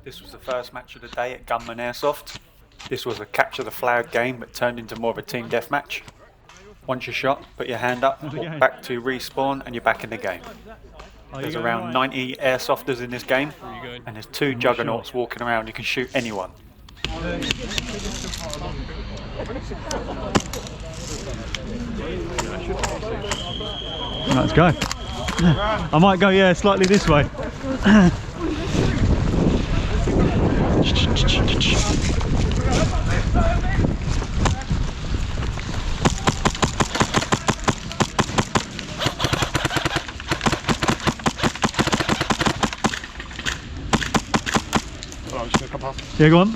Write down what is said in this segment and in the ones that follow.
This was the first match of the day at Gunman Airsoft. This was a capture the flag game, but turned into more of a team deathmatch. Once you're shot, put your hand up, walk back to respawn, and you're back in the game. There's around 90 airsofters in this game, and there's 2 juggernauts walking around. You can shoot anyone. Let's go. I might go, yeah, slightly this way. Yeah, go on.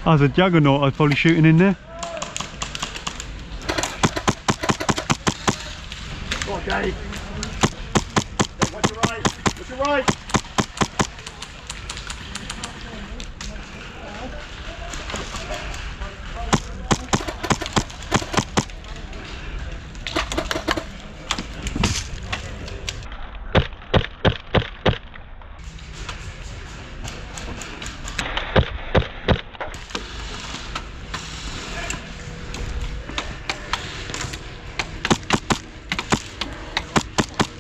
I was a juggernaut, I was probably shooting in there. Okay. Watch your right. Watch your right.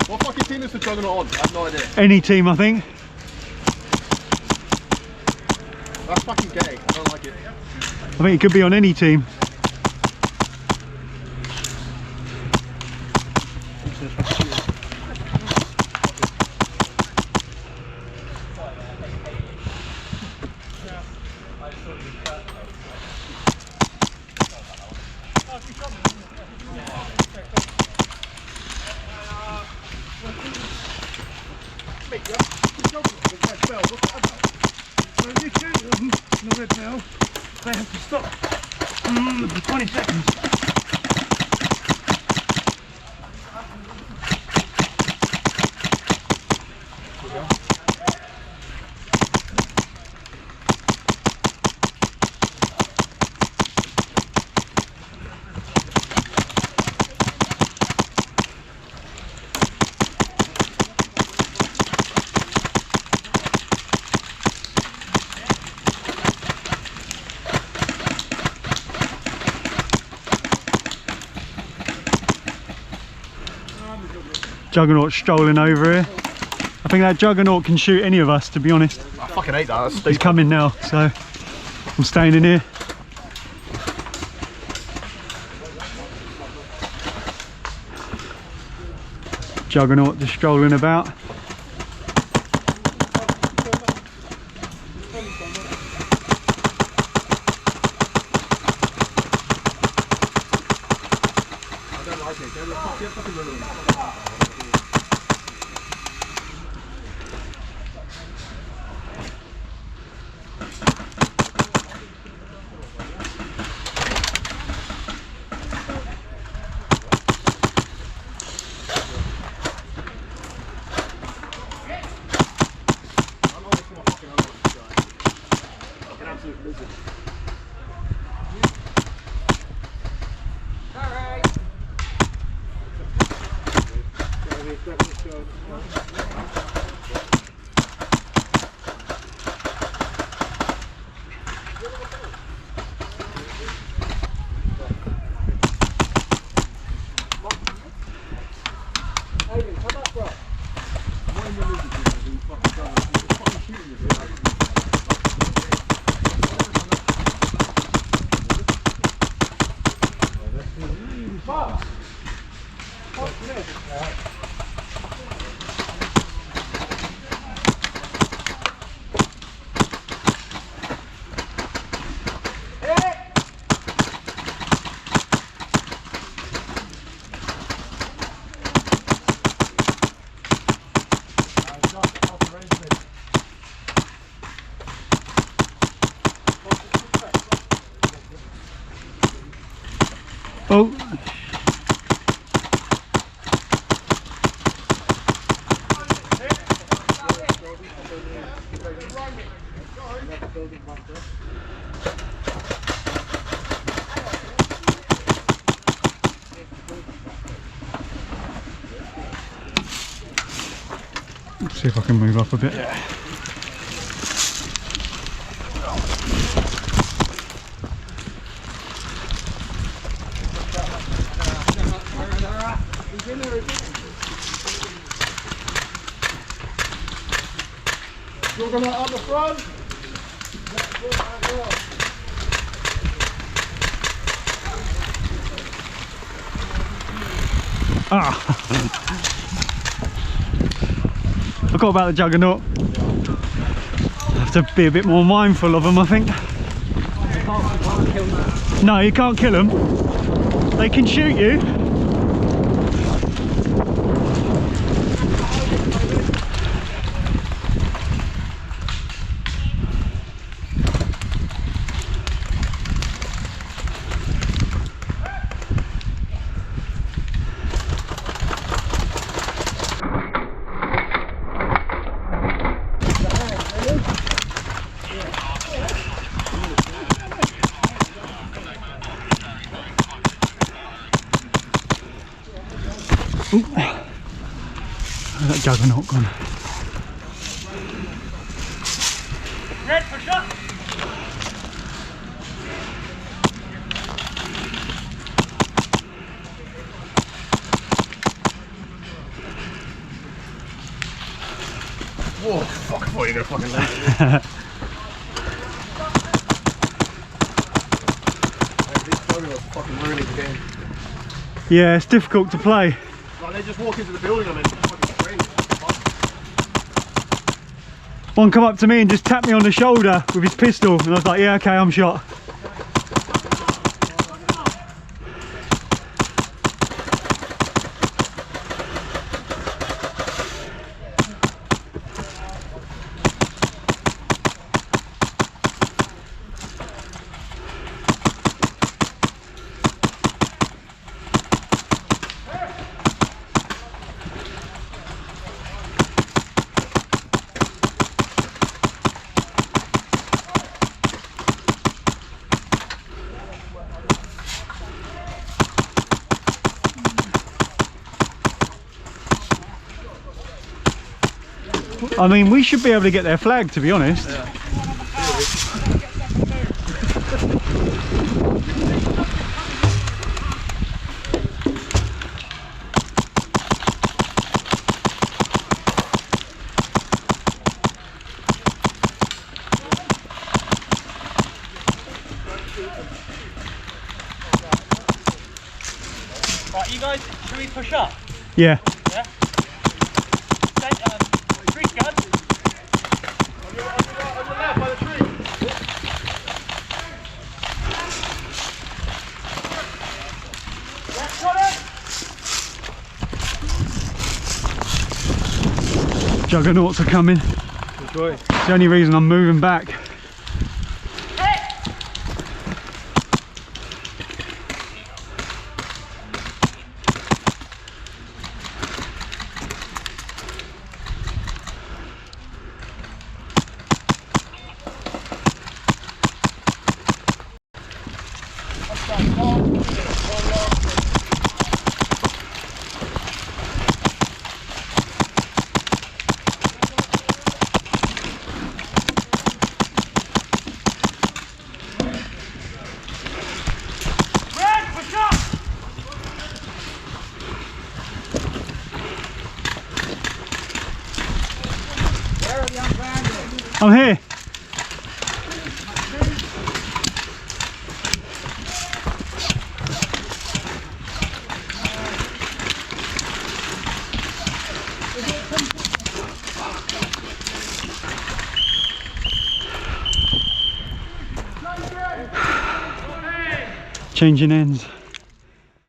What fucking team is the Juggernaut on? I have no idea. Any team, I think. That's fucking gay. I don't like it. I think it could be on any team. When you shoot them in the red bell, they have to stop for 20 seconds. Juggernaut strolling over here. I think that Juggernaut can shoot any of us, to be honest. I fucking hate that. That's He's stupid. coming now, so I'm staying in here. Juggernaut just strolling about. I don't like it. Get fucking rid of them. Oh. Let's see if I can move up a bit. Yeah. You're gonna up the front. Ah. I forgot about the juggernaut. I have to be a bit more mindful of them, I think. No, you can't kill them. They can shoot you. Ooh. Where's that juggernaut gone? Red for shot. Whoa, fuck, I thought you were gonna fucking land it. This juggernaut's fucking ruining the game. Yeah, it's difficult to play. Like, they just walk into the building and then fucking scream. One come up to me and just tapped me on the shoulder with his pistol, and I was like, yeah, okay, I'm shot. I mean, we should be able to get their flag, to be honest. Yeah. Right, you guys, should we push up? Yeah. Yeah? Tree gun. On your left, by the tree. Left got it. Juggernauts are coming. Enjoy. It's the only reason I'm moving back. Red, push up. I'm here. Changing ends.